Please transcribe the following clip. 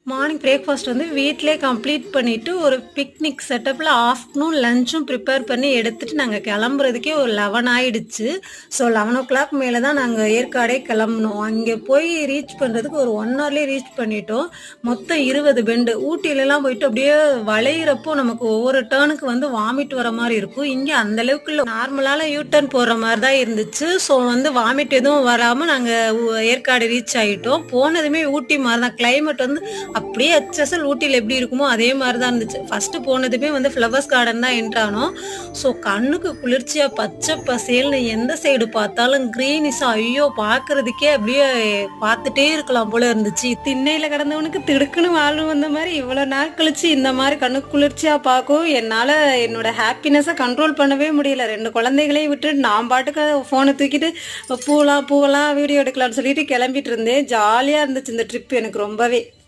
Morning breakfast வந்து வீட்டிலே complete பண்ணிவிட்டு ஒரு பிக்னிக் செட்டப்பில் ஆஃப்டர்நூன் லஞ்சும் ப்ரிப்பேர் பண்ணி எடுத்துகிட்டு நாங்கள் கிளம்புறதுக்கே ஒரு 11 ஆகிடுச்சு. ஸோ 11 மேலே தான் நாங்கள் ஏற்காடே கிளம்புனோம். அங்கே போய் ரீச் பண்ணுறதுக்கு ஒரு 1 ஹவர்லேயே ரீச் பண்ணிட்டோம். மொத்தம் 20 பெண்டு. ஊட்டியிலலாம் போயிட்டு அப்படியே வளையிறப்போ நமக்கு ஒவ்வொரு டேர்னுக்கு வந்து வாமிட் வர மாதிரி இருக்கும். இங்கே அந்தளவுக்கு இல்லை, நார்மலான யூ டர்ன் போடுற மாதிரி தான் இருந்துச்சு. ஸோ வந்து வாமிட் எதுவும் வராமல் நாங்கள் ஏற்காடு ரீச் ஆகிட்டோம். போனதுமே ஊட்டி மாதிரி தான், கிளைமேட் வந்து அப்படியே ஹெச்எஸ்எல் ஊட்டியில் எப்படி இருக்குமோ அதே மாதிரி தான் இருந்துச்சு. ஃபஸ்ட்டு போனதுமே வந்து ஃப்ளவர்ஸ் கார்டன் தான் என்ட்ரானோம். ஸோ கண்ணுக்கு குளிர்ச்சியாக பச்சை பசேல்னு எந்த சைடு பார்த்தாலும் க்ரீனிஸாக, ஐயோ பார்க்குறதுக்கே அப்படியே பார்த்துட்டே இருக்கலாம் போல இருந்துச்சு. திண்ணையில் கிடந்தவனுக்கு திடுக்குன்னு வாழ்வு வந்த மாதிரி இவ்வளோ நாள் கழிச்சு இந்த மாதிரி கண்ணுக்கு குளிர்ச்சியாக பார்க்கும் என்னால் என்னோட ஹாப்பினஸை கண்ட்ரோல் பண்ணவே முடியல. 2 குழந்தைகளையும் விட்டுட்டு நான் பாட்டுக்கு ஃபோனை தூக்கிட்டு பூவெல்லாம் வீடியோ எடுக்கலாம்னு சொல்லிட்டு கிளம்பிட்டு இருந்தேன். ஜாலியாக இருந்துச்சு இந்த ட்ரிப் எனக்கு ரொம்பவே.